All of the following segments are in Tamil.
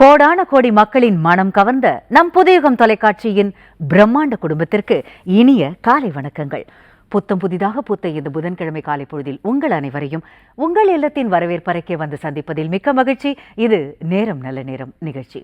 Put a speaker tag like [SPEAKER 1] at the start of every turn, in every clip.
[SPEAKER 1] கோடான கோடி மக்களின் மனம் கவர்ந்த நம் புதியுகம் தொலைக்காட்சியின் பிரம்மாண்ட குடும்பத்திற்கு இனிய காலை வணக்கங்கள். புத்தம் புதிதாக பூத்த இந்த புதன்கிழமை காலை பொழுதில் உங்கள் அனைவரையும் உங்கள் இல்லத்தின் வரவேற்பறைக்கு வந்து சந்திப்பதில் மிக்க மகிழ்ச்சி. இது நேரம் நல்ல நேரம் நிகழ்ச்சி.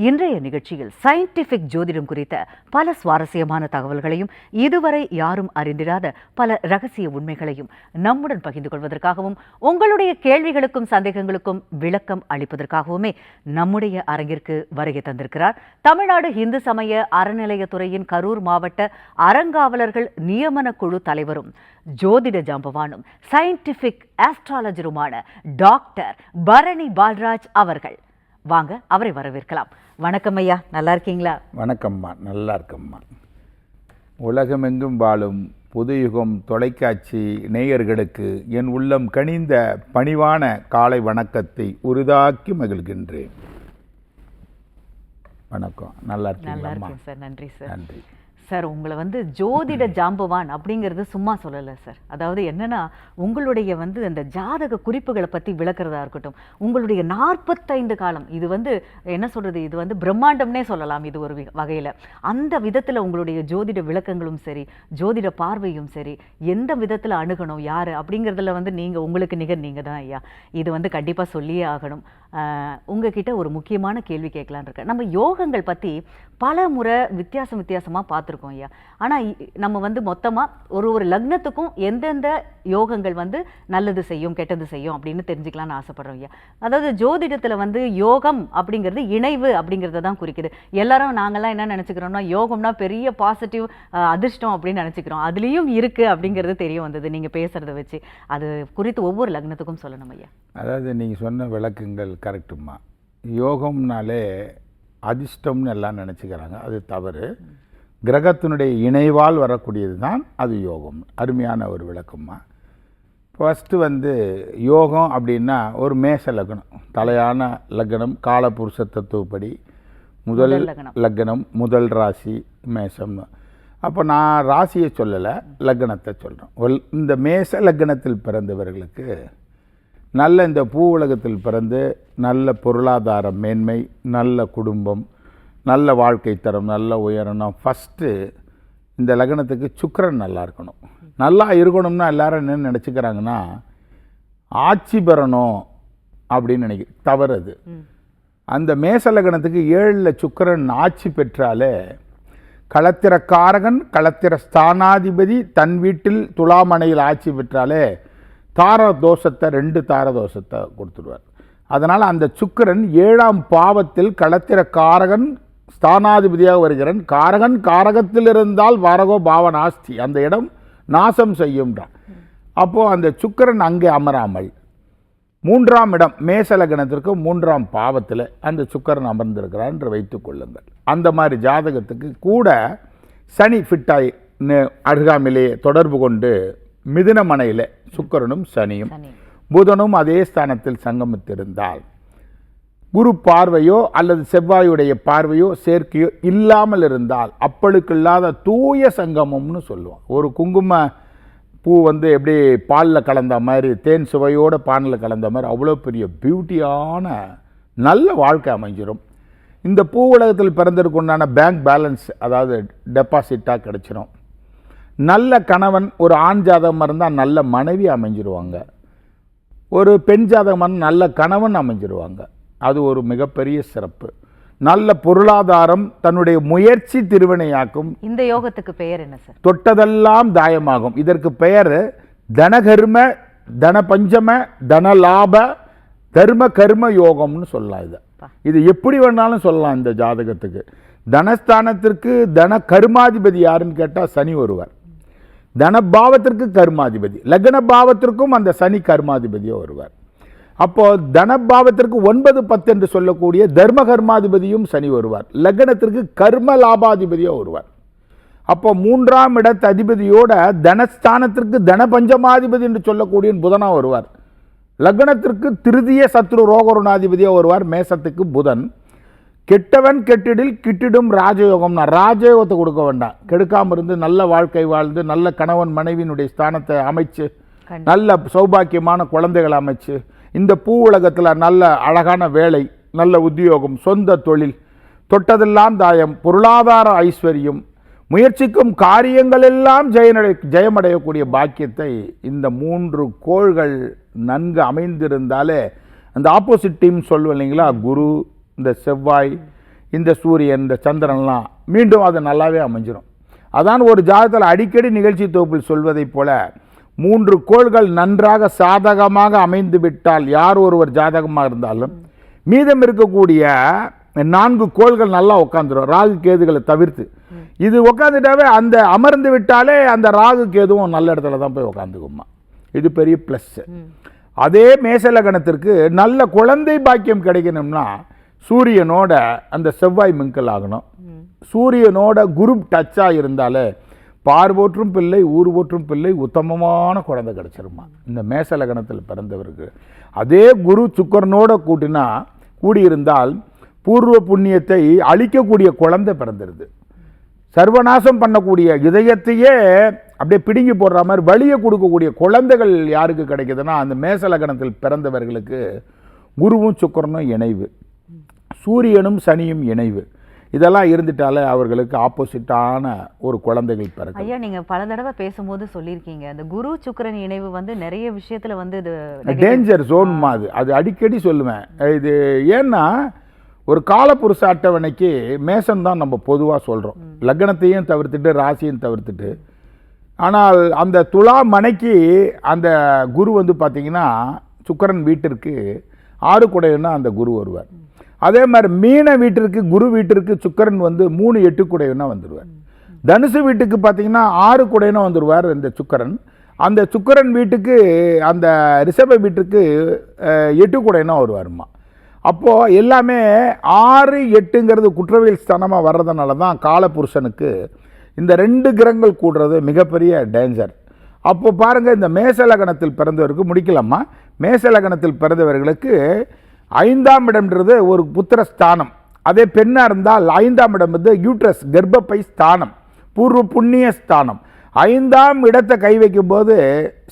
[SPEAKER 1] இன்றைய நிகழ்ச்சியில் சயின்டிபிக் ஜோதிடம் குறித்த பல சுவாரஸ்யமான தகவல்களையும் இதுவரை யாரும் அறிந்திராத பல ரகசிய உண்மைகளையும் நம்முடன் பகிர்ந்து கொள்வதற்காகவும் உங்களுடைய கேள்விகளுக்கும் சந்தேகங்களுக்கும் விளக்கம் அளிப்பதற்காகவுமே நம்முடைய அரங்கிற்கு வருகை தந்திருக்கிறார் தமிழ்நாடு இந்து சமய அறநிலையத்துறையின் கரூர் மாவட்ட அறங்காவலர்கள் நியமன குழு தலைவரும் ஜோதிட ஜாம்பவானும் சயின்டிபிக் ஆஸ்ட்ராலஜருமான டாக்டர் பரணி பால்ராஜ் அவர்கள். வாங்க அவரை வரவேற்கலாம். வணக்கம் ஐயா, நல்லா இருக்கீங்களா?
[SPEAKER 2] வணக்கம்மா, நல்லா இருக்கம்மா. உலகமெங்கும் வாழும் புதுயுகம் தொலைக்காட்சி நேயர்களுக்கு என் உள்ளம் கனிந்த பணிவான காலை வணக்கத்தை உரிதாக்கி மகிழ்கின்றேன். வணக்கம், நல்லா இருக்கீங்களா?
[SPEAKER 1] சார், நன்றி சார்.
[SPEAKER 2] நன்றி
[SPEAKER 1] சார். உங்களை ஜோதிட ஜாம்பவான் அப்படிங்கிறது சும்மா சொல்லலை சார். அதாவது என்னன்னா, உங்களுடைய அந்த ஜாதக குறிப்புகளை பற்றி விளக்குறதா இருக்கட்டும், உங்களுடைய 45 காலம் இது என்ன சொல்றது, இது பிரம்மாண்டம்னே சொல்லலாம். இது ஒரு வகையில் அந்த விதத்தில் உங்களுடைய ஜோதிட விளக்கங்களும் சரி, ஜோதிட பார்வையும் சரி, எந்த விதத்தில் அணுகணும் யார் அப்படிங்கிறதுல நீங்கள் உங்களுக்கு நிகர் நீங்கள் தான் ஐயா. இது கண்டிப்பாக சொல்லியே ஆகணும். உங்ககிட்ட ஒரு முக்கியமான கேள்வி கேட்கலான்னு இருக்கேன். நம்ம யோகங்கள் பற்றி பல முறை வித்தியாசமாக பார்த்துருக்கோம் ஐயா. ஆனால் நம்ம மொத்தமாக ஒரு லக்னத்துக்கும் எந்தெந்த யோகங்கள் நல்லது செய்யும் கெட்டது செய்யும் அப்படின்னு தெரிஞ்சுக்கலான்னு ஆசைப்படுறோம் ஐயா. அதாவது ஜோதிடத்தில் யோகம் அப்படிங்கிறது இணைவு அப்படிங்கிறத தான் குறிக்குது. எல்லாரும் நாங்கள்லாம் என்ன நினச்சிக்கிறோம்னா, யோகம்னா பெரிய பாசிட்டிவ் அதிர்ஷ்டம் அப்படின்னு நினச்சிக்கிறோம். அதுலேயும் இருக்குது அப்படிங்கிறது தெரிய வந்தது நீங்கள் பேசுகிறத வச்சு. அது குறித்து ஒவ்வொரு லக்னத்துக்கும் சொல்லணும் ஐயா.
[SPEAKER 2] அதாவது நீங்கள் சொன்ன விளக்கங்கள் கரெக்டுமா. யோகம்னாலே அதிர்ஷ்டம்னு எல்லாம் நினச்சிக்கிறாங்க, அது தவறு. கிரகத்தினுடைய இணைவால் வரக்கூடியது தான் அது யோகம். அருமையான ஒரு விளக்கம்மா. ஃபஸ்ட்டு யோகம் அப்படின்னா ஒரு மேஷ லக்னம், தலையான லக்னம், காலபுருஷ தத்துவப்படி முதல் லக்னம், முதல் ராசி மேஷம். அப்போ நான் ராசியை சொல்லலை, லக்னத்தை சொல்கிறேன். இந்த மேஷ லக்னத்தில் பிறந்தவர்களுக்கு நல்ல இந்த பூ உலகத்தில் பிறந்து நல்ல பொருளாதார மேன்மை, நல்ல குடும்பம், நல்ல வாழ்க்கை தரம், நல்ல உயரணும். ஃபஸ்ட்டு இந்த லக்னத்துக்கு சுக்கிரன் நல்லா இருக்கணும். நல்லா இருக்கணும்னா எல்லாரும் என்ன நினச்சிக்கிறாங்கன்னா, ஆட்சி பெறணும் அப்படின்னு நினைக்கிறேன். தவறு அது. அந்த மேச லக்னத்துக்கு 7 சுக்கிரன் ஆட்சி பெற்றாலே, களத்திரக்காரகன் களத்திர ஸ்தானாதிபதி தன் வீட்டில் துலாமனையில் ஆட்சி பெற்றாலே தார தோஷத்தை 2 தார தோஷத்தை கொடுத்துடுவார். அதனால் அந்த சுக்கிரன் 7ஆம் பாவத்தில் களத்திர காரகன் ஸ்தானாதிபதியாக வருகிறான். காரகன் காரகத்தில் இருந்தால் வாரகோ பாவ நாஸ்தி, அந்த இடம் நாசம் செய்யும்ன்றான். அப்போது அந்த சுக்கிரன் அங்கே அமராமல் 3ஆம் இடம் மேச லக்னத்திற்கு 3ஆம் பாவத்தில் அந்த சுக்கிரன் அமர்ந்திருக்கிறார் என்று வைத்து கொள்ளுங்கள். அந்த மாதிரி ஜாதகத்துக்கு கூட சனி ஃபிட்டாய் அருகாமையிலே தொடர்பு கொண்டு மிதுனமனையில் சுக்கிரனும் சனியும் புதனும் அதே ஸ்தானத்தில் சங்கமித்திருந்தால், குரு பார்வையோ அல்லது செவ்வாயுடைய பார்வையோ சேர்க்கையோ இல்லாமல் இருந்தால், அப்பளுக்கு இல்லாத தூய சங்கமம்னு சொல்லுவோம். ஒரு குங்கும பூ எப்படி பாலில் கலந்த மாதிரி, தேன் சுவையோடு பாலில் கலந்த மாதிரி அவ்வளோ பெரிய பியூட்டியான நல்ல வாழ்க்கை அமைஞ்சிடும். இந்த பூ உலகத்தில் பிறந்ததுக்குண்டான பேங்க் பேலன்ஸ், அதாவது டெபாசிட்டாக கிடச்சிரும். நல்ல கணவன், ஒரு ஆண் ஜாதகமாக இருந்தால் நல்ல மனைவி அமைஞ்சிருவாங்க. ஒரு பெண் ஜாதகமாக நல்ல கணவன் அமைஞ்சிருவாங்க. அது ஒரு மிகப்பெரிய சிறப்பு. நல்ல பொருளாதாரம், தன்னுடைய முயற்சி திருவினையாக்கும்.
[SPEAKER 1] இந்த யோகத்துக்கு பெயர் என்ன சார்?
[SPEAKER 2] தொட்டதெல்லாம் தாயமாகும். இதற்கு பெயர் தனகர்ம, தனபஞ்சம, தனலாப, தர்ம கர்ம யோகம்னு சொல்லலாம். இது எப்படி வேணாலும் சொல்லலாம். இந்த ஜாதகத்துக்கு தனஸ்தானத்திற்கு தன கர்மாதிபதி யாருன்னு கேட்டால் சனி வருவார். தனபாவத்திற்கு கர்மாதிபதி, லக்ன பாவத்திற்கும் அந்த சனி கர்மாதிபதியோ வருவார். அப்போது தனபாவத்திற்கு 9, 10 என்று சொல்லக்கூடிய தர்ம கர்மாதிபதியும் சனி வருவார். லக்னத்திற்கு கர்ம லாபாதிபதியோ வருவார். அப்போ 3ஆம் இடத்து அதிபதியோட தனஸ்தானத்திற்கு தன பஞ்சமாதிபதி என்று சொல்லக்கூடிய புதனா வருவார். லக்னத்திற்கு திருதிய சத்ரு ரோகருணாதிபதியோ வருவார். மேசத்துக்கு புதன். கெட்டவன் கெட்டிடில் கிட்டிடும் ராஜயோகம்னா, ராஜயோகத்தை கொடுக்க வேண்டாம், கெடுக்காமல் இருந்து நல்ல வாழ்க்கை வாழ்ந்து நல்ல கணவன் மனைவியினுடைய ஸ்தானத்தை அமைச்சு நல்ல சௌபாக்கியமான குழந்தைகளை அமைச்சு இந்த பூ உலகத்தில் நல்ல அழகான வேலை, நல்ல உத்தியோகம், சொந்த தொழில், தொட்டதெல்லாம் தாயம், பொருளாதார ஐஸ்வர்யம், முயற்சிக்கும் காரியங்கள் எல்லாம் ஜெயமடையக்கூடிய பாக்கியத்தை இந்த 3 கோள்கள் நன்கு அமைந்திருந்தாலே, அந்த ஆப்போசிட் டீம் சொல்லுவோம் இல்லைங்களா, குரு, இந்த செவ்வாய், இந்த சூரியன், இந்த சந்திரன்லாம் மீண்டும் அது நல்லாவே அமைஞ்சிடும். அதான் ஒரு ஜாதகத்தில் அடிக்கடி நிகழ்ச்சி தொகுப்பில் சொல்வதைப் போல 3 கோள்கள் நன்றாக சாதகமாக அமைந்து விட்டால், யார் ஒருவர் ஜாதகமாக இருந்தாலும் மீதம் இருக்கக்கூடிய 4 கோள்கள் நல்லா உட்காந்துரும், ராகு கேதுகளை தவிர்த்து. இது உட்காந்துட்டாவே அந்த அமர்ந்து விட்டாலே அந்த ராகு கேதுவும் நல்ல இடத்துல தான் போய் உட்காந்துக்குமா. இது பெரிய ப்ளஸ். அதே மேசலகணத்திற்கு நல்ல குழந்தை பாக்கியம் கிடைக்கணும்னா சூரியனோட அந்த செவ்வாய் மிங்கல் ஆகணும். சூரியனோட குரு டச்சாக இருந்தாலே பார்வோற்றும் பிள்ளை ஊர் போற்றும் பிள்ளை உத்தமமான குழந்தை கிடைச்சிருமா இந்த மேசலகணத்தில் பிறந்தவருக்கு. அதே குரு சுக்கரனோட கூடியிருந்தால் பூர்வ புண்ணியத்தை அழிக்கக்கூடிய குழந்தை பிறந்துருது. சர்வநாசம் பண்ணக்கூடிய இதயத்தையே அப்படியே பிடுங்கி போடுற மாதிரி வழியை கொடுக்கக்கூடிய குழந்தைகள் யாருக்கு கிடைக்குதுன்னா அந்த மேசலகணத்தில் பிறந்தவர்களுக்கு குருவும் சுக்கரனும் இணைவு, சூரியனும் சனியும் இணைவு, இதெல்லாம் இருந்துட்டாலே அவர்களுக்கு ஆப்போசிட்டான ஒரு குழந்தைகள் பிறகு.
[SPEAKER 1] ஐயா, நீங்க பல தடவை பேசும்போது சொல்லியிருக்கீங்க அந்த குரு சுக்கிரன் இணைவு வந்து நிறைய விஷயத்துல வந்து இது
[SPEAKER 2] டேஞ்சர் ஜோன் மாதிரி. அது அடிக்கடி சொல்லுவேன். இது ஏன்னா ஒரு காலப்புருஷ அட்டவணைக்கு மேசன் தான் நம்ம பொதுவாக சொல்கிறோம், லக்னத்தையும் தவிர்த்துட்டு ராசியும் தவிர்த்துட்டு. ஆனால் அந்த துலா மனைக்கு அந்த குரு வந்து பார்த்திங்கன்னா சுக்கிரன் வீட்டிற்கு 6 குடையன்னா அந்த குரு வருவார். அதே மாதிரி மீன வீட்டிற்கு குரு வீட்டிற்கு சுக்கிரன் வந்து 3 8 குடையன்னா வந்துடுவார். தனுசு வீட்டுக்கு பார்த்தீங்கன்னா 6 குடையனா வந்துடுவார் இந்த சுக்கிரன். அந்த சுக்கிரன் வீட்டுக்கு அந்த ரிஷப வீட்டுக்கு 8 குடையனா வருவாருமா. அப்போது எல்லாமே 6 8ங்கிறது குற்றவியல் ஸ்தானமாக வர்றதுனால தான் காலபுருஷனுக்கு இந்த 2 கிரகங்கள் கூடுறது மிகப்பெரிய டேஞ்சர். அப்போ பாருங்கள், இந்த மேசலகணத்தில் பிறந்தவருக்கு முடிக்கலாமா, மேசலகணத்தில் பிறந்தவர்களுக்கு 5ஆம் இடம்ன்றது ஒரு புத்திர ஸ்தானம். அதே பெண்ணாக இருந்தால் 5ஆம் இடம் வந்து யூட்ரஸ் கர்ப்பப்பை ஸ்தானம், பூர்வ புண்ணிய ஸ்தானம். 5ஆம் இடத்தை கை வைக்கும்போது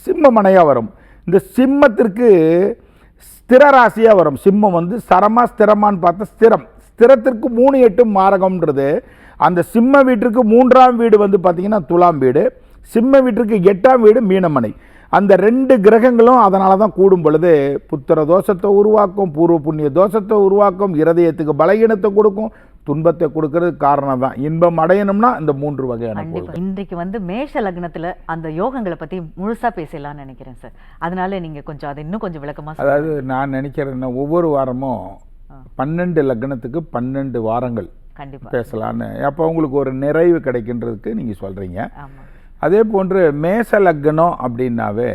[SPEAKER 2] சிம்மமனையாக வரும். இந்த சிம்மத்திற்கு ஸ்திர ராசியாக வரும். சிம்மம் வந்து ஸ்திரமான்னு பார்த்தா ஸ்திரத்திற்கு 3 8 மாரகம்ன்றது. அந்த சிம்ம வீட்டிற்கு 3ஆம் வீடு வந்து பார்த்திங்கன்னா துலாம் வீடு, சிம்ம வீட்டிற்கு 8ஆம் வீடு மீனமனை. அந்த 2 கிரகங்களும் அதனால தான் கூடும் பொழுது புத்திர தோஷத்தை உருவாக்கும், பூர்வ புண்ணிய தோஷத்தை உருவாக்கும், இருதயத்துக்கு பலகீனத்தை கொடுக்கும், துன்பத்தை கொடுக்கறதுக்கு காரணம் தான். இன்பம் அடையணும்னா இந்த 3 வகையான.
[SPEAKER 1] இன்றைக்கு வந்து மேஷ லக்னத்தில் அந்த யோகங்களை பற்றி முழுசாக பேசலாம்னு நினைக்கிறேன் சார். அதனால நீங்கள் கொஞ்சம் அதை இன்னும் கொஞ்சம் விளக்கமாக.
[SPEAKER 2] அதாவது நான் நினைக்கிறேன்னா ஒவ்வொரு வாரமும் 12 லக்னத்துக்கு 12 வாரங்கள் கண்டிப்பாக பேசலான்னு, அப்போ உங்களுக்கு ஒரு நிறைவு கிடைக்கின்றதுக்கு நீங்கள் சொல்கிறீங்க. அதே போன்று மேச லக்னம் அப்படின்னாவே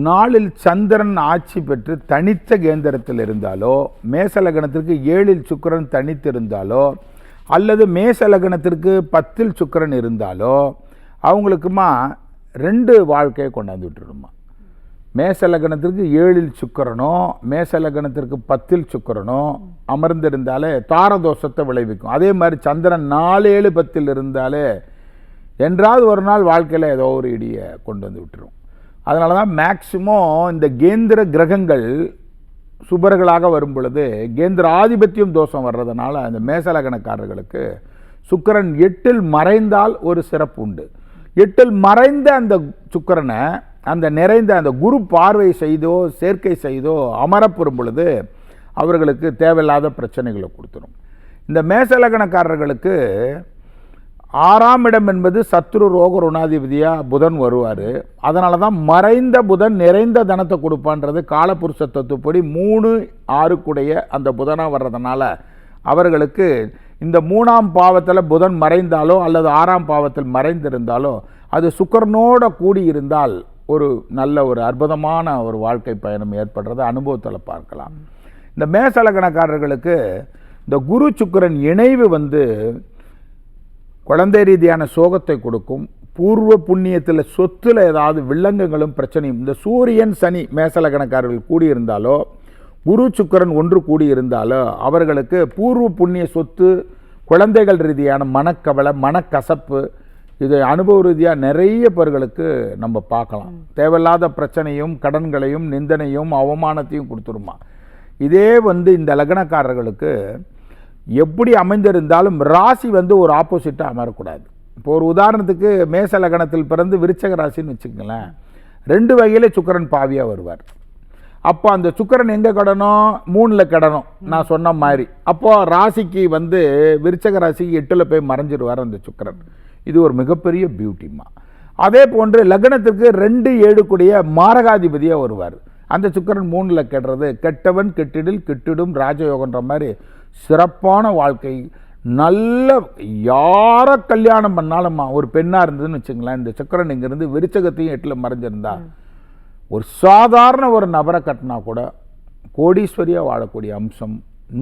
[SPEAKER 2] நாளில் சந்திரன் ஆட்சி பெற்று தனித்த கேந்திரத்தில் இருந்தாலோ, மேச லக்னத்திற்கு 7இல் சுக்கிரன் தனித்து இருந்தாலோ, அல்லது மேச லக்னத்திற்கு 10இல் சுக்கிரன் இருந்தாலோ அவங்களுக்குமா 2 வாழ்க்கையை கொண்டாந்து விட்டுருமா. மேச லக்னத்திற்கு 7இல் சுக்கிரனோ, மேச லக்னத்திற்கு 10இல் சுக்கிரனோ அமர்ந்திருந்தாலே தாரதோஷத்தை விளைவிக்கும். அதே மாதிரி சந்திரன் 4 7 10இல் இருந்தாலே என்றாவது ஒரு நாள் வாழ்க்கையில் ஏதோ ஒரு இடியை கொண்டு வந்து விட்டுரும். அதனால தான் மேக்சிமம் இந்த கேந்திர கிரகங்கள் சுபர்களாக வரும் பொழுது கேந்திர ஆதிபத்தியம் தோஷம் வர்றதுனால அந்த மேசலகணக்காரர்களுக்கு சுக்கிரன் 8இல் மறைந்தால் ஒரு சிறப்பு உண்டு. 8இல் மறைந்த அந்த சுக்கிரனை அந்த நிறைந்த அந்த குரு பார்வை செய்தோ சேர்க்கை செய்தோ அமரப்பெறும் பொழுது அவர்களுக்கு தேவையில்லாத பிரச்சனைகளை கொடுத்துரும். இந்த மேசலகணக்காரர்களுக்கு 6ஆம் இடம் என்பது சத்ரு ரோக ருணாதிபதியாக புதன் வருவார். அதனால தான் மறைந்த புதன் நிறைந்த தனத்தை கொடுப்பான்றது காலபுருஷ தத்துவப்படி 3 6 கூடைய அந்த புதனாக வர்றதுனால அவர்களுக்கு இந்த 3ஆம் பாவத்தில் புதன் மறைந்தாலோ அல்லது 6ஆம் பாவத்தில் மறைந்திருந்தாலோ அது சுக்கிரனோட கூடியிருந்தால் ஒரு நல்ல ஒரு அற்புதமான ஒரு வாழ்க்கை பயணம் ஏற்படுறத அனுபவத்தில் பார்க்கலாம். இந்த மேசலகணக்காரர்களுக்கு இந்த குரு சுக்கிரன் இணைவு வந்து குழந்தை ரீதியான சோகத்தை கொடுக்கும். பூர்வ புண்ணியத்தில் சொத்தில் ஏதாவது வில்லங்கங்களும் பிரச்சனையும். இந்த சூரியன் சனி மேசலகணக்காரர்கள் கூடியிருந்தாலோ குரு சுக்கிரன் ஒன்று கூடியிருந்தாலோ அவர்களுக்கு பூர்வ புண்ணிய சொத்து, குழந்தைகள் ரீதியான மனக்கவலை, மனக்கசப்பு, இது அனுபவ ரீதியாக நிறைய பேர்களுக்கு நம்ம பார்க்கலாம். தேவையில்லாத பிரச்சனையும் கடன்களையும் நிந்தனையும் அவமானத்தையும் கொடுத்துருமா. இதே வந்து இந்த லக்னக்காரர்களுக்கு எப்படி அமைந்திருந்தாலும் ராசி வந்து ஒரு ஆப்போசிட்டாக அமரக்கூடாது. இப்போ ஒரு உதாரணத்துக்கு மேச லக்னத்தில் பிறந்து விருச்சக ராசின்னு வச்சுக்கங்களேன், 2 வகையில சுக்கிரன் பாவியாக வருவார். அப்போ அந்த சுக்கிரன் எங்கே கடணும், 3ல் கடணும் நான் சொன்ன மாதிரி. அப்போது ராசிக்கு வந்து விருச்சக ராசிக்கு 8ல் போய் மறைஞ்சிருவார் அந்த சுக்கிரன். இது ஒரு மிகப்பெரிய பியூட்டிமா. அதே போன்று லக்னத்துக்கு 2, 7 கூடிய மாரகாதிபதியாக வருவார். அந்த சுக்கிரன் 3ல் கெடுறது, கெட்டவன் கெட்டிடில் கெட்டிடும் ராஜயோகன்ற மாதிரி சிறப்பான வாழ்க்கை. நல்ல யாரை கல்யாணம் பண்ணாலும்மா ஒரு பெண்ணாக இருந்ததுன்னு வச்சுங்களேன், இந்த சுக்கிரன் இங்கேருந்து விருச்சகத்தையும் 8ல் மறைஞ்சிருந்தா ஒரு சாதாரண ஒரு நபரை கட்டினா கூட கோடீஸ்வரியாக வாழக்கூடிய அம்சம்.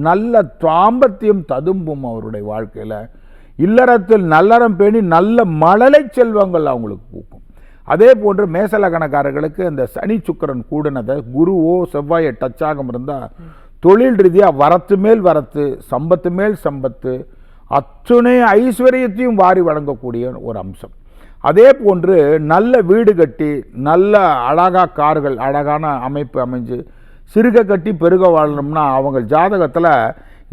[SPEAKER 2] நல்ல தாம்பத்தியம் ததும்பும் அவருடைய வாழ்க்கையில். இல்லறத்தில் நல்லறம் பேணி நல்ல மழலை செல்வங்கள் அவங்களுக்கு பூக்கும். அதே போன்று மேசலக்கணக்காரர்களுக்கு இந்த சனி சுக்கிரன் கூடினதை குருவோ செவ்வாயை டச்சாகம் இருந்தால் தொழில் ரீதியாக வரத்து மேல் வரத்து, சம்பத்து மேல் சம்பத்து, அத்துணை ஐஸ்வர்யத்தையும் வாரி வழங்கக்கூடிய ஒரு அம்சம். அதே போன்று நல்ல வீடு கட்டி நல்ல அழகாக கார்கள் அழகான அமைப்பு அமைஞ்சு சிறுக கட்டி பெருக வாழணும்னா அவங்க ஜாதகத்தில்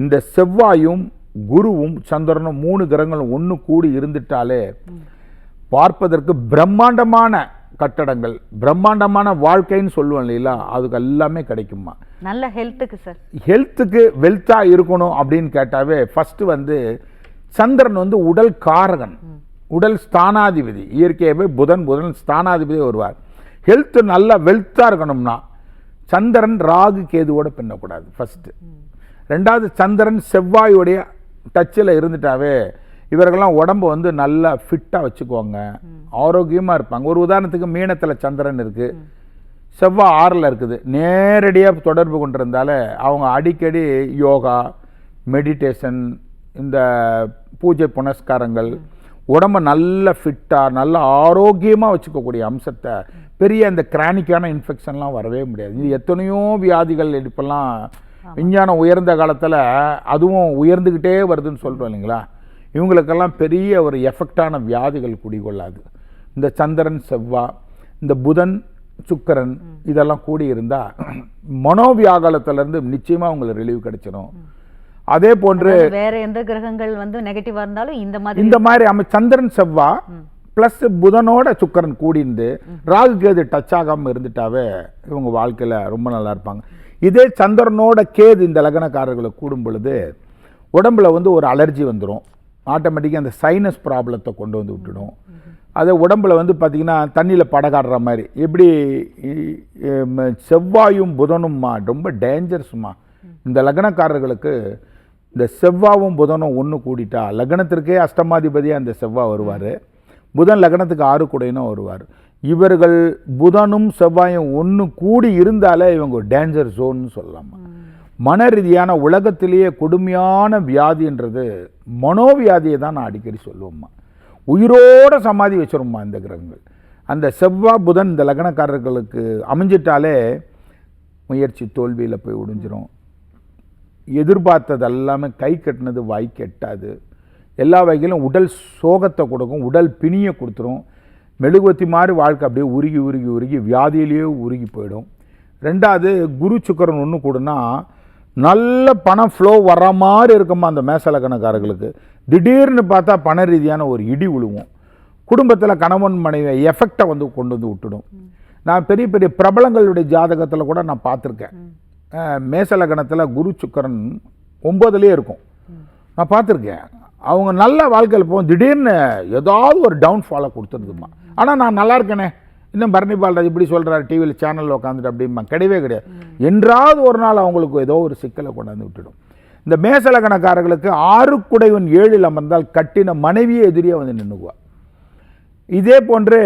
[SPEAKER 2] இந்த செவ்வாயும் குருவும் சந்திரனும் 3 கிரகங்களும் ஒன்று கூடி இருந்துட்டாலே பார்ப்பதற்கு பிரம்மாண்டமான கட்டடங்கள், பிரம்மாண்டமான வாழ்க்கைன்னு சொல்லுவோம் இல்லைங்களா, அதுக்கு எல்லாமே கிடைக்குமா.
[SPEAKER 1] நல்ல ஹெல்த்துக்கு சார்,
[SPEAKER 2] ஹெல்த்துக்கு வெல்த்தாக இருக்கணும் அப்படின்னு கேட்டாவே ஃபஸ்ட்டு வந்து சந்திரன் வந்து உடல் காரகன், உடல் ஸ்தானாதிபதி. இயற்கையாகவே புதன் ஸ்தானாதிபதி வருவார். ஹெல்த்து நல்லா வெல்த்தாக இருக்கணும்னா சந்திரன் ராகு கேதுவோடு பின்னக்கூடாது ஃபஸ்ட்டு. 2வது சந்திரன் செவ்வாயுடைய டச்சில் இருந்துட்டாவே இவர்கள்லாம் உடம்பு வந்து நல்லா ஃபிட்டாக வச்சுக்குவாங்க, ஆரோக்கியமாக இருப்பாங்க. ஒரு உதாரணத்துக்கு மீனத்தில் சந்திரன் இருக்குது, செவ்வாய் 6ல் இருக்குது, நேரடியாக தொடர்பு கொண்டிருந்தாலே அவங்க அடிக்கடி யோகா, மெடிடேஷன், இந்த பூஜை புனஸ்காரங்கள், உடம்பை நல்ல ஃபிட்டாக நல்ல ஆரோக்கியமாக வச்சுக்கக்கூடிய அம்சத்தை, பெரிய இந்த கிரானிக்கான இன்ஃபெக்ஷன்லாம் வரவே முடியாது. இது எத்தனையோ வியாதிகள் இப்போல்லாம் விஞ்ஞானம் உயர்ந்த காலத்தில் அதுவும் உயர்ந்துக்கிட்டே வருதுன்னு சொல்கிறோம் இல்லைங்களா, இவங்களுக்கெல்லாம் பெரிய ஒரு எஃபெக்டான வியாதிகள் குடிகொள்ளாது. இந்த சந்திரன் செவ்வாய், இந்த புதன் சுக்கிரன் இதெல்லாம் கூடி இருந்தால் மனோவியாகலத்திலேருந்து நிச்சயமாக உங்களுக்கு ரிலீவ் கிடைச்சிடும். அதே போன்று
[SPEAKER 1] வேற எந்த கிரகங்கள் வந்து நெகட்டிவா இருந்தாலும் இந்த
[SPEAKER 2] மாதிரி சந்திரன் செவ்வாய் பிளஸ் புதனோட சுக்கிரன் கூடிந்து ராகு கேது டச் ஆகாமல் இருந்துட்டாவே இவங்க வாழ்க்கையில் ரொம்ப நல்லா இருப்பாங்க. இதே சந்திரனோட கேது இந்த லக்னக்காரர்களை கூடும் பொழுது உடம்புல வந்து ஒரு அலர்ஜி வந்துடும், ஆட்டோமேட்டிக்காக அந்த சைனஸ் ப்ராப்ளத்தை கொண்டு வந்து விட்டுடும். அது உடம்புல வந்து பார்த்திங்கன்னா தண்ணியில் படகாடுற மாதிரி. எப்படி செவ்வாயும் புதனும்மா ரொம்ப டேஞ்சரஸ்மா. இந்த லக்னக்காரர்களுக்கு இந்த செவ்வாவும் புதனும் ஒன்று கூடிட்டா லக்னத்திற்கே அஷ்டமாதிபதியாக அந்த செவ்வாய் வருவார், புதன் லக்னத்துக்கு 6 கூடையினும் வருவார். இவர்கள் புதனும் செவ்வாயும் ஒன்று கூடி இருந்தாலே இவங்க டேஞ்சர் ஜோன்னு சொல்லலாமா. மன ரீதியான உலகத்திலேயே கொடுமையான வியாதின்றது மனோவியாதியை தான் நான் அடிக்கடி சொல்லுவோம்மா. உயிரோட சமாதி வச்சிரும்மா இந்த கிரகங்கள். அந்த செவ்வாய் புதன் இந்த லக்னக்காரர்களுக்கு அமைஞ்சிட்டாலே முயற்சி தோல்வியில் போய் ஒடிஞ்சிரும். எதிர்பார்த்தது எல்லாமே கை கட்டினது வாய்க்கு எட்டாது. எல்லா வகையிலும் உடல் சோகத்தை கொடுக்கும், உடல் பிணியை கொடுத்துரும். மெழுகுவத்தி மாதிரி வாழ்க்கை அப்படியே உருகி உருகி உருகி வியாதியிலேயே உருகி போயிடும். 2வது குரு சுக்கிரன் ஒன்று கூடனா நல்ல பணம் ஃப்ளோ வர்ற மாதிரி இருக்குமா அந்த மேசலக்கணக்காரர்களுக்கு. திடீர்னு பார்த்தா பண ரீதியான ஒரு இடி விழுவும். குடும்பத்தில் கணவன் மனைவி எஃபெக்டை வந்து கொண்டு வந்து விட்டுடும். நான் பெரிய பெரிய பிரபலங்களுடைய ஜாதகத்தில் கூட நான் பார்த்துருக்கேன். மேசலக்கணத்தில் குரு சுக்கிரன் 9லேயே இருக்கும், நான் பார்த்துருக்கேன். அவங்க நல்ல வாழ்க்கையில் போகும், திடீர்னு ஏதாவது ஒரு டவுன்ஃபாலை கொடுத்துருதுமா. ஆனால் நான் நல்லா இருக்கேனே, இன்னும் பரணி பால்ராஜ் இப்படி சொல்கிறார் டிவியில் சேனலில் உட்காந்துட்டு அப்படிமா, கிடையவே கிடையாது. என்றாவது ஒரு நாள் அவங்களுக்கு ஏதோ ஒரு சிக்கலை கொண்டாந்து விட்டுடும். இந்த மேசலக்கணக்காரர்களுக்கு 6 குடைவன் 7ல் அமர்ந்தால் கட்டின மனைவியே எதிரியாக வந்து நின்றுக்குவா. இதே போன்று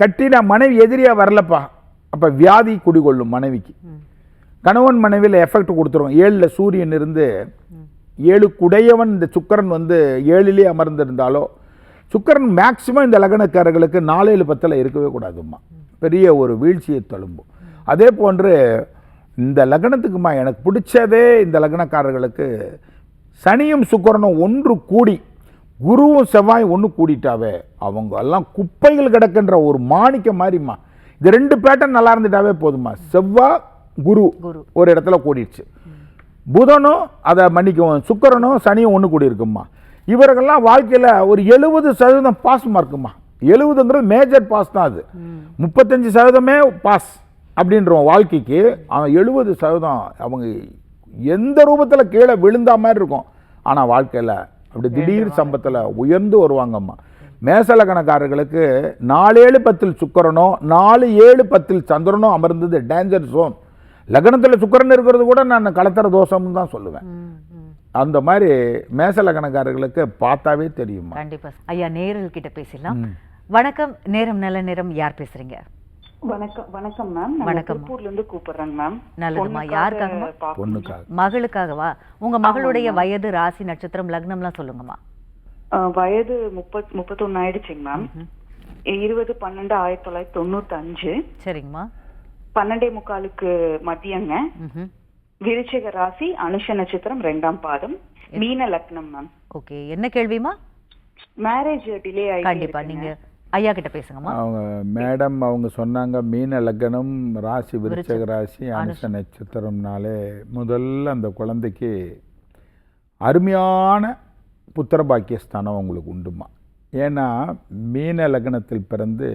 [SPEAKER 2] கட்டின மனைவி எதிரியாக வரலப்பா, அப்போ வியாதி குடிகொள்ளும் மனைவிக்கு. கணவன் மனைவியில் எஃபெக்ட் கொடுத்துரும். 7ல் சூரியன் இருந்து 7 குடையவன் இந்த சுக்கிரன் வந்து 7லே அமர்ந்திருந்தாலோ, சுக்கிரன் மேக்சிமம் இந்த லக்னக்காரர்களுக்கு 4, 7, 10ல் இருக்கவே கூடாதும்மா, பெரிய ஒரு வீழ்ச்சியை தழும்பும். அதே போன்று இந்த லக்னத்துக்குமா எனக்கு பிடிச்சதே இந்த லக்னக்காரர்களுக்கு சனியும் சுக்கிரனும் ஒன்று கூடி குருவும் செவ்வாயும் ஒன்று கூடிட்டாவே அவங்க எல்லாம் குப்பைகள் கிடக்கின்ற ஒரு மாணிக்க மாதிரிம்மா. இது 2 பேட்டர்ன் நல்லா இருந்துட்டாவே போதுமா. செவ்வாய் குரு ஒரு இடத்துல கூடிடுச்சு, புதனும் அதை மன்னிக்கும் சுக்கிரனும் சனியும் ஒன்று கூடி இருக்குமா. இவர்கள்லாம் வாழ்க்கையில் ஒரு 70% பாஸ் மார்க்குமா. 70ங்கிறது மேஜர் பாஸ் தான். அது 35% பாஸ் அப்படின்றோம் வாழ்க்கைக்கு. 70% அவங்க எந்த ரூபத்தில் கீழே விழுந்தா மாதிரி இருக்கும், ஆனால் வாழ்க்கையில் அப்படி திடீர் சம்பத்தில் உயர்ந்து வருவாங்கம்மா. மேசலக்கணக்காரர்களுக்கு 4-7-10 சுக்கிரனோ 4-7-10 சந்திரனோ அமர்ந்தது டேஞ்சர் ஜோன். லக்னத்தில் சுக்கிரன் இருக்கிறது கூட நான் கலத்தர தோஷம்னு தான் சொல்லுவேன். அந்த மாதிரி மேசலக்கணக்காரர்களுக்கு பார்த்தாவே தெரியும்.
[SPEAKER 1] கண்டிப்பா ஐயா, நேரில் கிட்ட பேசலாம். வணக்கம், நேரம் நல்ல நேரம். யார் பேசுறீங்க?
[SPEAKER 3] வணக்கம். வணக்கம் மேம்.
[SPEAKER 1] வணக்கம்.
[SPEAKER 3] திருப்பூர்ல இருந்து கூப்பிடுறேன் மேம்.
[SPEAKER 1] நல்லதுமா. யாருக்காகமா?
[SPEAKER 2] பொண்ணுக்காக.
[SPEAKER 1] மகளுக்காகவா? உங்க மகளுடைய வயது, ராசி, நட்சத்திரம், லக்னம்லாம் சொல்லுங்கம்மா.
[SPEAKER 3] வயது 31 ஆயிடுச்சுங்க மேம். 20/12/1995.
[SPEAKER 1] சரிங்கம்மா.
[SPEAKER 3] 12:45 மதியங்க. விருச்சிக ராசி, அனுஷ நட்சத்திரம், 2ஆம் பாதம், மீன லக்னம் மேம்.
[SPEAKER 1] ஓகே, என்ன கேள்விமா?
[SPEAKER 3] மேரேஜ் டிலே ஆயிடுச்சு.
[SPEAKER 1] கண்டிப்பா நீங்க ஐயா கிட்ட பேசுங்கம்மா.
[SPEAKER 2] அவங்க மேடம் அவங்க சொன்னாங்க மீன லக்னம், ராசி விருச்சிக ராசி, அனுஷ நட்சத்திரம்னாலே முதல்ல அந்த குழந்தைக்கு அருமையான புத்திர பாக்கியஸ்தானம் உங்களுக்கு உண்டுமா. ஏன்னா மீன லக்னத்தில் பிறந்து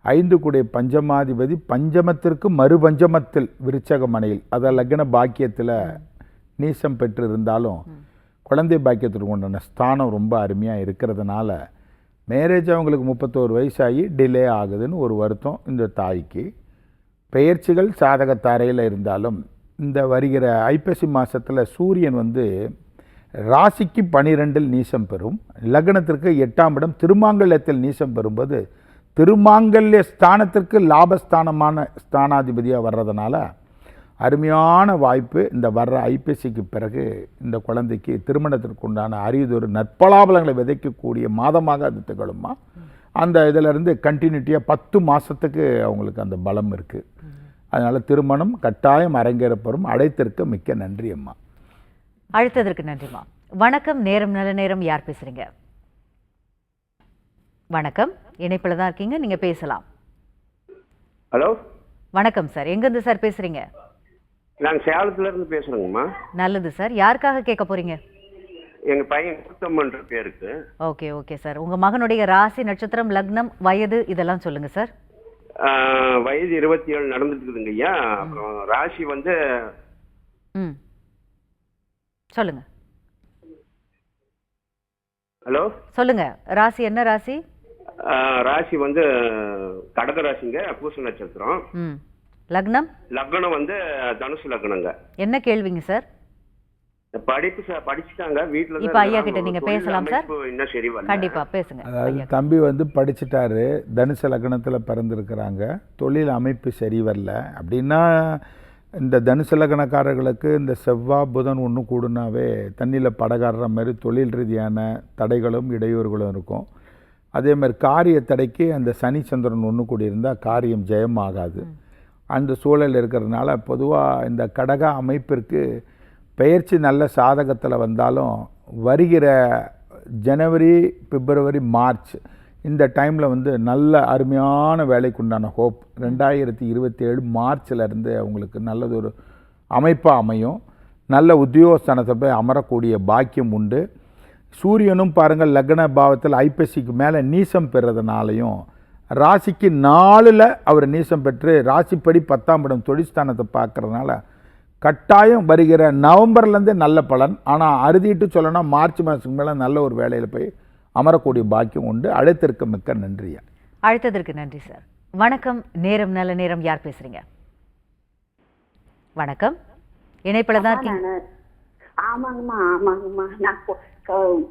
[SPEAKER 2] 5 கூடிய பஞ்சமாதிபதி பஞ்சமத்திற்கு மறுபஞ்சமத்தில் விருச்சக மனையில், அதாவது லக்ன பாக்கியத்தில் நீசம் பெற்று இருந்தாலும் குழந்தை பாக்கியத்திற்கு உண்டான ஸ்தானம் ரொம்ப அருமையாக இருக்கிறதுனால மேரேஜ் அவங்களுக்கு 31 வயசாகி டிலே ஆகுதுன்னு ஒரு வருத்தம் இந்த தாய்க்கு. பெயர்ச்சிகள் சாதகத்தாரையில் இருந்தாலும் இந்த வருகிற ஐப்பசி மாதத்தில் சூரியன் ராசிக்கு 12 நீசம் பெறும், லக்னத்திற்கு 8ஆம் இடம் திருமாங்கல்யத்தில் நீசம் பெறும்போது திருமாங்கல்ய ஸ்தானத்திற்கு லாபஸ்தானமான ஸ்தானாதிபதியாக வர்றதுனால அருமையான வாய்ப்பு. இந்த வர்ற ஐப்பசிக்கு பிறகு இந்த குழந்தைக்கு திருமணத்திற்கு உண்டான அரியதொரு நற்பலாபலங்களை விதைக்கக்கூடிய மாதமாக அது திகழுமா. அந்த இதிலிருந்து கண்டினியூட்டியாக 10 மாதத்துக்கு அவங்களுக்கு அந்த பலம் இருக்குது. அதனால் திருமணம் கட்டாயம் அரங்கேறப்பெறும். அழைத்திருக்க மிக்க நன்றி அம்மா.
[SPEAKER 1] அழைத்ததற்கு நன்றிம்மா. வணக்கம், நேரம் நல்ல நேரம். யார் பேசுறீங்க? வணக்கம், இணைப்பில் தான் இருக்கீங்க, நீங்க பேசலாம்.
[SPEAKER 4] ஹலோ,
[SPEAKER 1] வணக்கம் சார். எங்கேருந்து சார் பேசுறீங்க?
[SPEAKER 4] நாங்கள் சேலத்துல இருந்து பேசுறோங்கம்மா.
[SPEAKER 1] நல்லது சார். யாருக்காக கேட்க போறீங்க?
[SPEAKER 4] எங்க பையன் கூத்தம்மன்ற பேருக்கு.
[SPEAKER 1] Okay okay sir. உங்க மகனுடைய ராசி, நட்சத்திரம், லக்னம், வயது இதெல்லாம் சொல்லுங்க சார்.
[SPEAKER 4] வயது 27 நடந்துட்டு இருக்குதுங்க ஐயா. அப்புறம் ராசி
[SPEAKER 1] சொல்லுங்க.
[SPEAKER 4] ஹலோ
[SPEAKER 1] சொல்லுங்க. ராசி என்ன ராசி?
[SPEAKER 4] ராசி கடக ராசிங்க, பூச நட்சத்திரம்.
[SPEAKER 1] லக்னம்?
[SPEAKER 4] லக்னம் தனுசு லக்னங்க.
[SPEAKER 1] என்ன கேள்விங்க சார்?
[SPEAKER 4] படிப்பு படிச்சுட்டாங்க வீட்டுல.
[SPEAKER 1] இப்ப ஐயா கிட்ட நீங்க பேசலாம் சார்.
[SPEAKER 4] இன்னும் சரி வரல.
[SPEAKER 1] கண்டிப்பா பேசுங்க.
[SPEAKER 2] அதாவது தம்பி படிச்சுட்டாரு, தனுசு லக்னத்தில் பிறந்திருக்கிறாங்க, தொழில் அமைப்பு சரி வரல அப்படின்னா இந்த தனுசு லக்னக்காரர்களுக்கு இந்த செவ்வாய் புதன் ஒன்று கூடுனாவே தண்ணியில் படகாடுற மாதிரி தொழில் ரீதியான தடைகளும் இடையூறுகளும் இருக்கும். அதே மாதிரி காரிய தடைக்கு அந்த சனி சந்திரன் ஒன்று கூடியிருந்தால் காரியம் ஜெயமாகாது. அந்த சூழல் இருக்கிறதுனால பொதுவாக இந்த கடக அமைப்பிற்கு பெயர்ச்சி நல்ல சாதகத்தில் வந்தாலும் வருகிற ஜனவரி, பிப்ரவரி, மார்ச் இந்த டைமில் நல்ல அருமையான வேலைக்குண்டான ஹோப் 2027 மார்ச்சிலேருந்து அவங்களுக்கு நல்லதொரு அமைப்பாக அமையும். நல்ல உத்தியோகஸ்தானத்தை போய் அமரக்கூடிய பாக்கியம் உண்டு. சூரியனும் பாருங்கள் லக்ன பாவத்தில் ஐப்பசிக்கு மேலே நீசம் பெறுறதுனாலையும் ராசிக்கு 4ல் அவர் நீசம் பெற்று ராசிப்படி 10ஆம் இடம் தொழிற்ஸ்தானத்தை பார்க்கறதுனால கட்டாயம் வருகிற நவம்பர்லேருந்து நல்ல பலன். ஆனால் அறுதிட்டு சொல்லணும்னா மார்ச் மாதத்துக்கு மேலே நல்ல ஒரு வேலையில் போய் அமரக்கூடிய பாக்கியம் உண்டு. அழைத்திருக்க மிக்க நன்றியா.
[SPEAKER 1] அழைத்ததற்கு நன்றி சார். வணக்கம், நேரம் நல்ல நேரம். யார் பேசுறீங்க? வணக்கம், இணைப்பில் தான் இருக்கீங்க.
[SPEAKER 5] ஆமாங்கம்மா ஆமாங்கம்மா, நான்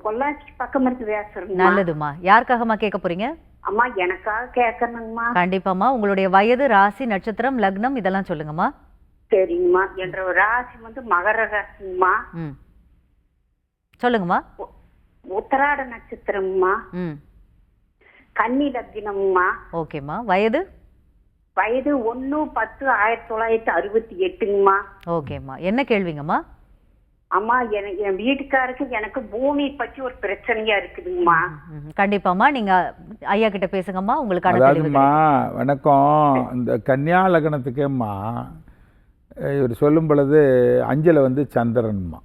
[SPEAKER 5] பொள்ளாச்சி பக்கம் இருந்து பேசுறேன்.
[SPEAKER 1] நல்லதுமா. யாருக்காகம்மா கேட்க போறீங்க?
[SPEAKER 5] அம்மா எனக்காக கேட்கணுங்கம்மா.
[SPEAKER 1] கண்டிப்பாம்மா. உங்களுடைய வயது, ராசி, நட்சத்திரம், லக்னம் இதெல்லாம் சொல்லுங்கம்மா.
[SPEAKER 5] சரிங்கம்மா. என்ற ராசி மகர ராசிங்கம்மா.
[SPEAKER 1] சொல்லுங்கம்மா.
[SPEAKER 5] உத்தராட நட்சத்திரம்மா. கன்னி லக்னம்மா.
[SPEAKER 1] ஓகேம்மா. வயது?
[SPEAKER 5] வயது 1/10/1968ங்கம்மா.
[SPEAKER 1] ஓகேம்மா. என்ன கேள்விங்கம்மா?
[SPEAKER 5] அம்மா என் வீட்டுக்காருக்கு எனக்கு பூமி பற்றி ஒரு பிரச்சனையா இருக்குதுங்கம்மா.
[SPEAKER 1] கண்டிப்பாம்மா, நீங்க ஐயா கிட்ட பேசுங்கம்மா. உங்களுக்கு
[SPEAKER 2] அதாவதுமா வணக்கம். இந்த கன்னியா லக்னத்துக்கேம்மா இவர் சொல்லும் பொழுது அஞ்சில் வந்து சந்திரன்மா,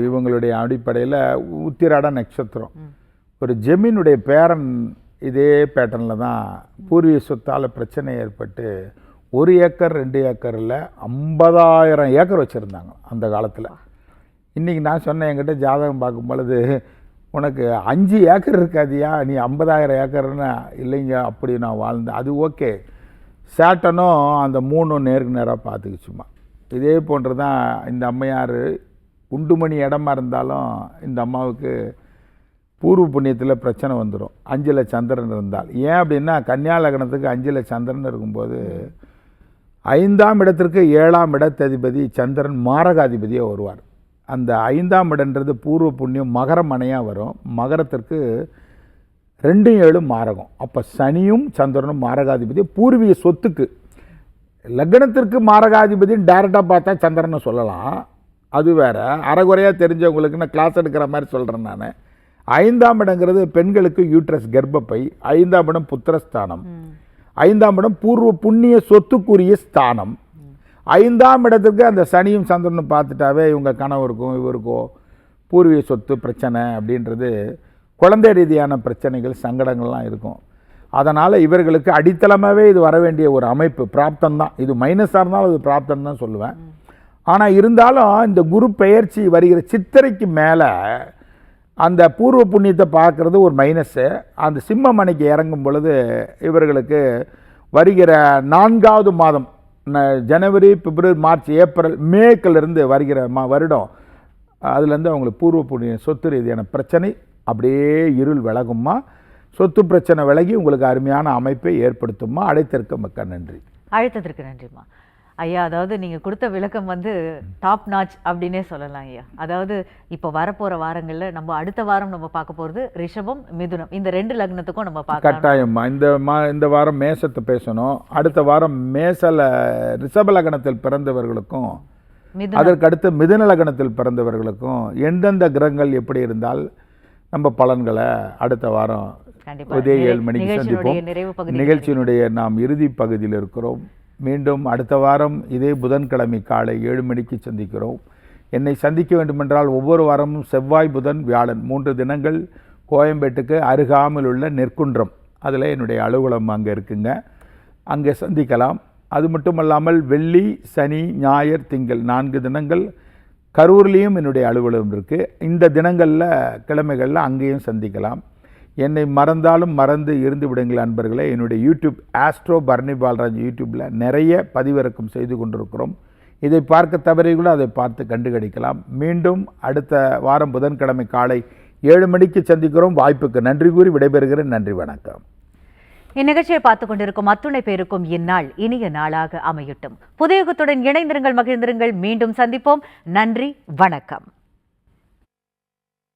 [SPEAKER 2] இவங்களுடைய அடிப்படையில் உத்திராட நட்சத்திரம். ஒரு ஜெமீனுடைய பேரன் இதே பேட்டர்னில் தான் பூர்வீக சொத்தால் பிரச்சனை ஏற்பட்டு 1 ஏக்கர் 2 ஏக்கரில் 50,000 ஏக்கர் வச்சுருந்தாங்க அந்த காலத்தில். இன்றைக்கி நான் சொன்னேன், என்கிட்ட ஜாதகம் பார்க்கும் பொழுது உனக்கு 5 ஏக்கர் இருக்காதியா, நீ 50,000 ஏக்கர்னு. இல்லைங்க, அப்படி நான் வாழ்ந்தேன். அது ஓகே, சேட்டனும் அந்த 3 நேருக்கு நேராக பார்த்துக்குச்சுமா. இதே போன்று தான் இந்த அம்மையார் குண்டுமணி இடமா இருந்தாலும் இந்த அம்மாவுக்கு பூர்வ புண்ணியத்தில் பிரச்சனை வந்துடும் 5ல் சந்திரன் இருந்தால். ஏன் அப்படின்னா கன்னியா லக்னத்துக்கு 5ல் சந்திரன் இருக்கும்போது 5ஆம் இடத்திற்கு 7ஆம் இடத்ததிபதி சந்திரன் மாரகாதிபதியாக வருவார். அந்த 5ஆம் இடன்றது பூர்வ புண்ணியம் மகர மனையாக வரும். மகரத்திற்கு 2 7 மாரகம். அப்போ சனியும் சந்திரனும் மாரகாதிபதி. பூர்வீக சொத்துக்கு லக்னத்திற்கு மாரகாதிபதி டைரெக்டாக பார்த்தா சந்திரனை சொல்லலாம், அது வேறு. அரைகுறையாக தெரிஞ்சவங்களுக்கு நான் கிளாஸ் எடுக்கிற மாதிரி சொல்கிறேன் நான். 5ஆம் இடங்கிறது பெண்களுக்கு யூட்ரஸ் கர்ப்பப்பை, 5ஆம் இடம் புத்திரஸ்தானம், 5ஆம் இடம் பூர்வ புண்ணிய சொத்துக்குரிய ஸ்தானம். 5ஆம் இடத்துக்கு அந்த சனியும் சந்திரனும் பார்த்துட்டாவே இவங்க கணவருக்கும் இவருக்கோ பூர்வீக சொத்து பிரச்சனை அப்படின்றது, குழந்தை ரீதியான பிரச்சனைகள் சங்கடங்கள்லாம் இருக்கும். அதனால் இவர்களுக்கு அடித்தளமாகவே இது வர வேண்டிய ஒரு அமைப்பு, பிராப்தம் தான். இது மைனஸாக இருந்தாலும் அது பிராப்தம் தான் சொல்லுவேன். ஆனால் இருந்தாலும் இந்த குரு பெயர்ச்சி வருகிற சித்திரைக்கு மேலே அந்த பூர்வ புண்ணியத்தை பார்க்குறது ஒரு மைனஸ்ஸு. அந்த சிம்ம மணிக்கு இறங்கும் பொழுது இவர்களுக்கு வருகிற 4ஆவது மாதம் ஜனவரி பிப்ரவரி மார்ச் ஏப்ரல் மேக்கிலிருந்து வருகிற வருடம், அதுலேருந்து அவங்களுக்கு பூர்வ புண்ணிய சொத்து ரீதியான பிரச்சனை அப்படியே இருள் விலகுமா. சொத்து பிரச்சனை விலகி உங்களுக்கு அருமையான அமைப்பை ஏற்படுத்துமா. அழைத்திருக்க மிக்க நன்றி.
[SPEAKER 1] அழைத்ததற்கு நன்றிம்மா. ஐயா, அதாவது நீங்கள் கொடுத்த விளக்கம் வந்து டாப் நாச் அப்படின்னே சொல்லலாம் ஐயா. அதாவது இப்போ வரப்போகிற வாரங்களில் நம்ம அடுத்த வாரம் நம்ம பார்க்க போகிறது ரிஷபம் மிதுனம், இந்த 2 லக்னத்துக்கும் நம்ம பார்க்க
[SPEAKER 2] கட்டாயம்மா. இந்த வாரம் மேசத்தை பேசணும். அடுத்த வாரம் ரிஷப லக்னத்தில் பிறந்தவர்களுக்கும் அதற்கு அடுத்து மிதுன லக்னத்தில் பிறந்தவர்களுக்கும் எந்தெந்த கிரகங்கள் எப்படி இருந்தால் நம்ம பலன்களை அடுத்த வாரம் இதே 7 மணிக்கு சந்திப்போம். நிகழ்ச்சியினுடைய நாம் இறுதி பகுதியில் இருக்கிறோம். மீண்டும் அடுத்த வாரம் இதே புதன்கிழமை காலை 7 மணிக்கு சந்திக்கிறோம். என்னை சந்திக்க வேண்டுமென்றால் ஒவ்வொரு வாரமும் செவ்வாய் புதன் வியாழன் 3 தினங்கள் கோயம்பேட்டுக்கு அருகாமல் உள்ள நெற்குன்றம், அதில் என்னுடைய அலுவலகம் அங்கே இருக்குங்க, அங்கே சந்திக்கலாம். அது மட்டுமல்லாமல் வெள்ளி சனி ஞாயிறு திங்கள் 4 தினங்கள் கரூர்லேயும் என்னுடைய அலுவலகம் இருக்குது. இந்த தினங்களில் கிழமைகளில் அங்கேயும் சந்திக்கலாம். என்னை மறந்தாலும் மறந்து இருந்து விடுங்கள் அன்பர்களே. என்னுடைய யூடியூப் ஆஸ்ட்ரோ பரணி பால்ராஜ் யூடியூப்பில் நிறைய பதிவிறக்கம் செய்து கொண்டிருக்கிறோம். இதை பார்க்க தவறிகளோ அதை பார்த்து கண்டுகளிக்கலாம். மீண்டும் அடுத்த வாரம் புதன்கிழமை காலை 7 மணிக்கு சந்திக்கிறோம். வாய்ப்புக்கு நன்றி கூறி விடைபெறுகிறேன். நன்றி, வணக்கம்.
[SPEAKER 1] இந்நிகழ்ச்சியை பார்த்துக் கொண்டிருக்கும் அத்துணை பேருக்கும் இந்நாள் இனிய நாளாக அமையட்டும். புதிய யுகத்துடன் இணைந்திருங்கள், மகிழ்ந்திருங்கள். மீண்டும் சந்திப்போம். நன்றி, வணக்கம்.